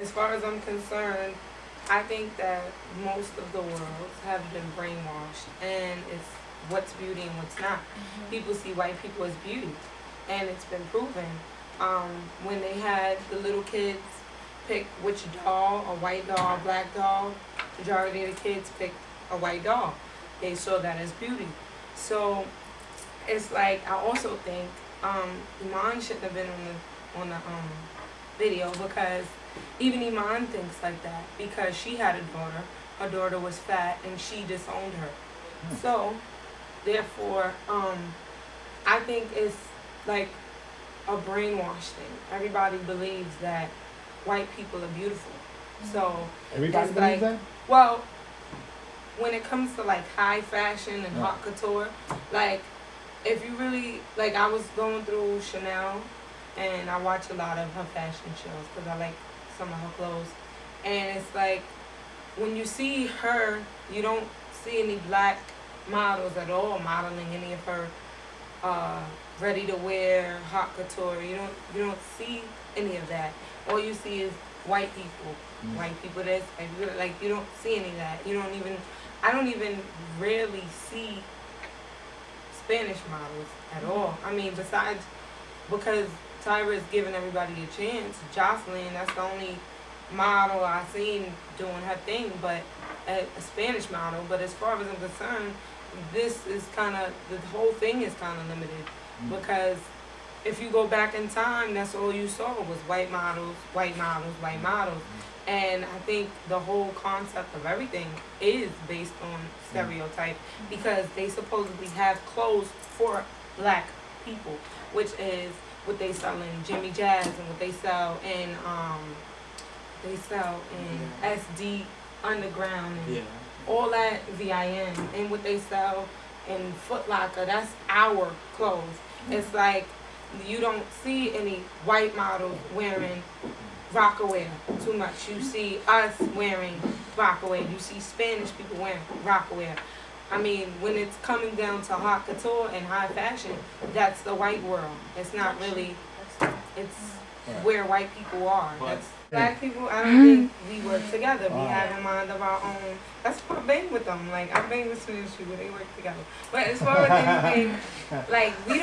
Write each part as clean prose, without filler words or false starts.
as far as I'm concerned, I think that most of the world have been brainwashed, and it's what's beauty and what's not. People see white people as beauty, and it's been proven. When they had the little kids pick which doll, a white doll, a black doll, majority of the kids picked a white doll. They saw that as beauty. So it's like I also think Iman shouldn't have been on the video, because even Iman thinks like that because she had a daughter. Her daughter was fat and she disowned her. So therefore, I think it's like a brainwash thing. Everybody believes that white people are beautiful. So everybody it's believes like, that? well, when it comes to like high fashion and haute couture, like if you really, like I was going through Chanel and I watch a lot of her fashion shows because I like some of her clothes. And it's like, when you see her, you don't see any black models at all modeling any of her ready to wear haute couture. You don't see any of that. All you see is white people, white people this, like you don't see any of that. I don't even rarely see Spanish models at all. I mean, besides, because Tyra is giving everybody a chance, Jocelyn, that's the only model I've seen doing her thing, but a Spanish model. But as far as I'm concerned, this is kind of, the whole thing is kind of limited, because if you go back in time, that's all you saw was white models, white models, white models. And I think the whole concept of everything is based on stereotype, because they supposedly have clothes for black people, which is what they sell in Jimmy Jazz and what they sell in SD Underground and all that VIN, and what they sell in Foot Locker. That's our clothes. It's like you don't see any white models wearing Rockaway too much. You see us wearing Rockaway. You see Spanish people wearing Rockaway. I mean, when it's coming down to haute couture and high fashion, that's the white world. It's not really, it's where white people are. That's black people. I don't think we work together. We have a mind of our own. That's why I bang with them. Like, I bang with Swedish people. They work together. But as far as anything, like, we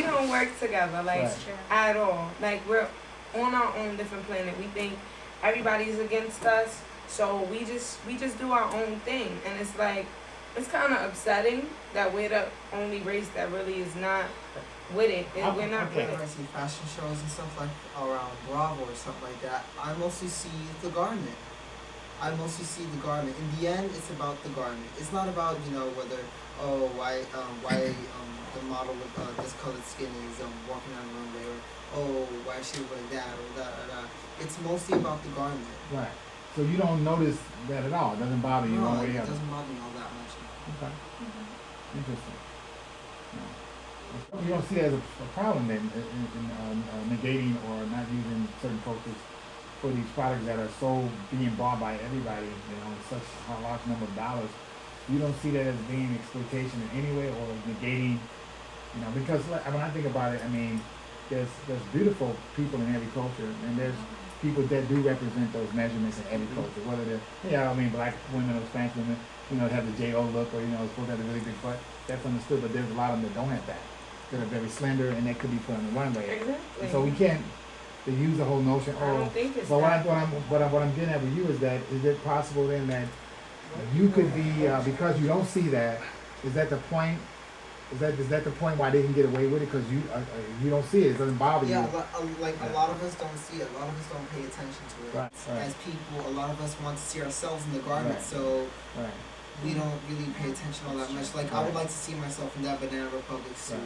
don't work together, like, at all. Like, we're on our own different planet. We think everybody's against us, so we just do our own thing. And it's like, it's kind of upsetting that we're the only race that really is not with it. We're not with it. When I see fashion shows and stuff like around Bravo or something like that, I mostly see the garment. In the end, it's about the garment. It's not about, whether why the model with this colored skin is walking on the runway, or why she like that or that. It's mostly about the garment. Right. So you don't notice that at all. It doesn't bother you one way or the other. It doesn't bother me all that much. Okay. Interesting. No. You don't see that as a problem in negating or not using certain cultures for these products that are so being bought by everybody, such a large number of dollars. You don't see that as being exploitation in any way or negating, because when I think about it, I mean, there's beautiful people in every culture, and there's people that do represent those measurements in every culture, whether they're, black women or Spanish women, have the J.O. look, or, supposed to have a really big butt. That's understood, but there's a lot of them that don't have that. That are very slender, and that could be put on the runway. Exactly. And so we can't use the whole notion. I don't think it's but that. what I'm getting at with you is that, is it possible then that you could be, because you don't see that, is that the point? Is that the point why they can get away with it? Because you don't see it. It doesn't bother you. Yeah, a lot of us don't see it. A lot of us don't pay attention to it. Right. As people, a lot of us want to see ourselves in the garment, so we don't really pay attention all that much. Like, I would like to see myself in that Banana Republic suit,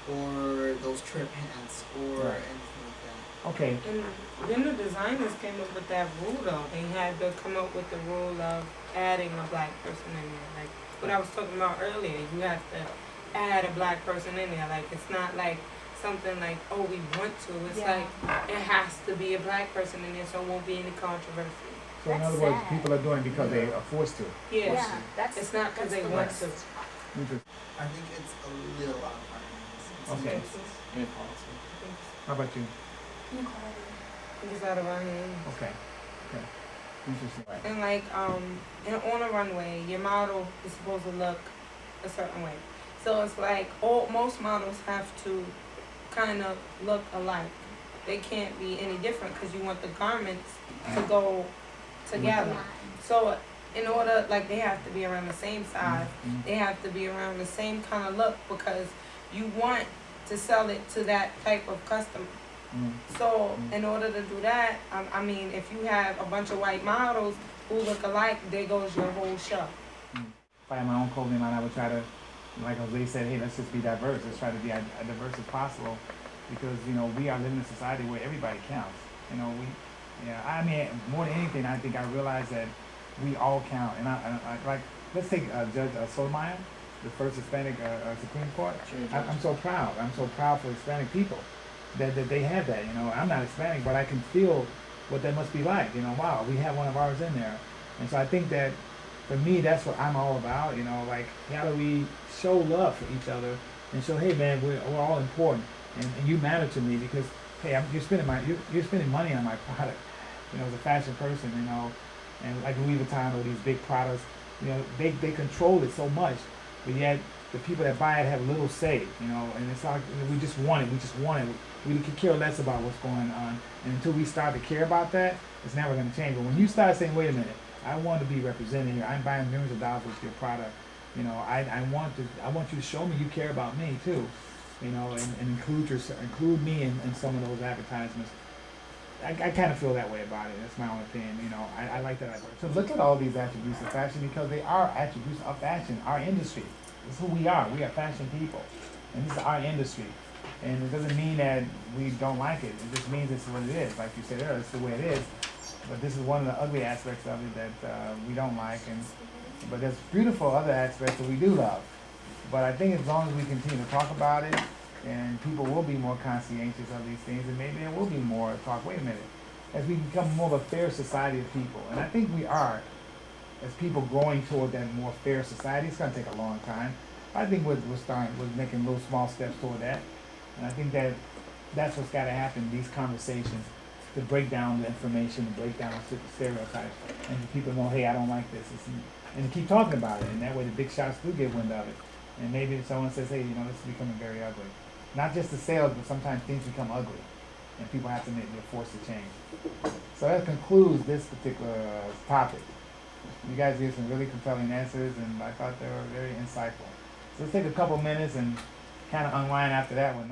or those trip pants, or anything like that. Okay. And then the designers came up with that rule, though. They had to come up with the rule of adding a black person in there. Like what I was talking about earlier, you have to add a black person in there. Like, it's not like something like, oh, we want to. It's like, it has to be a black person in there, so it won't be any controversy. So in other words, people are doing it because they are forced to. Yeah, it's not because they want to. I think it's a little out of our hands. Okay. How about you? It's out of our hands. Okay. Okay. Interesting. Right. And like on a runway, your model is supposed to look a certain way. So it's like most models have to kind of look alike. They can't be any different because you want the garments to go together. So in order, like, they have to be around the same size. Mm-hmm. They have to be around the same kind of look because you want to sell it to that type of customer. So in order to do that, I mean, if you have a bunch of white models who look alike, there goes your whole show. If I had my own clothing line, I would try to, like Jose said, hey, let's just be diverse. Let's try to be as diverse as possible, because we are living in a society where everybody counts. I mean, more than anything, I think I realized that we all count. And I like, let's take Judge Sotomayor, the first Hispanic Supreme Court. I'm so proud. I'm so proud for Hispanic people that they have that. I'm not Hispanic, but I can feel what that must be like. Wow, we have one of ours in there. And so I think that for me, that's what I'm all about. Like, how do we show love for each other and show, hey man, we're all important, and you matter to me because, hey, you're spending money on my product. As a fashion person, and like Louis Vuitton or these big products, they control it so much, but yet the people that buy it have little say, and it's like we just want it. We could care less about what's going on, and until we start to care about that, it's never going to change. But when you start saying, wait a minute, I want to be represented here. I'm buying millions of dollars with your product. I want you to show me you care about me too, and include me in some of those advertisements. I kind of feel that way about it. That's my own opinion. I like that. So look at all these attributes of fashion, because they are attributes of fashion, our industry. This is who we are. We are fashion people, and this is our industry. And it doesn't mean that we don't like it. It just means it's what it is. Like you said earlier, it's the way it is. But this is one of the ugly aspects of it that we don't like. But there's beautiful other aspects that we do love. But I think as long as we continue to talk about it, and people will be more conscientious of these things, and maybe there will be more talk. Wait a minute, as we become more of a fair society of people, and I think we are, as people growing toward that more fair society. It's going to take a long time. I think we're making little small steps toward that, and I think that's what's got to happen. These conversations to break down the information, to break down stereotypes, and people know, hey, I don't like this, and to keep talking about it, and that way the big shots do get wind of it. And maybe someone says, hey, this is becoming very ugly. Not just the sales, but sometimes things become ugly, and people have to be forced to change. So that concludes this particular topic. You guys gave some really compelling answers, and I thought they were very insightful. So let's take a couple minutes and kind of unwind after that one.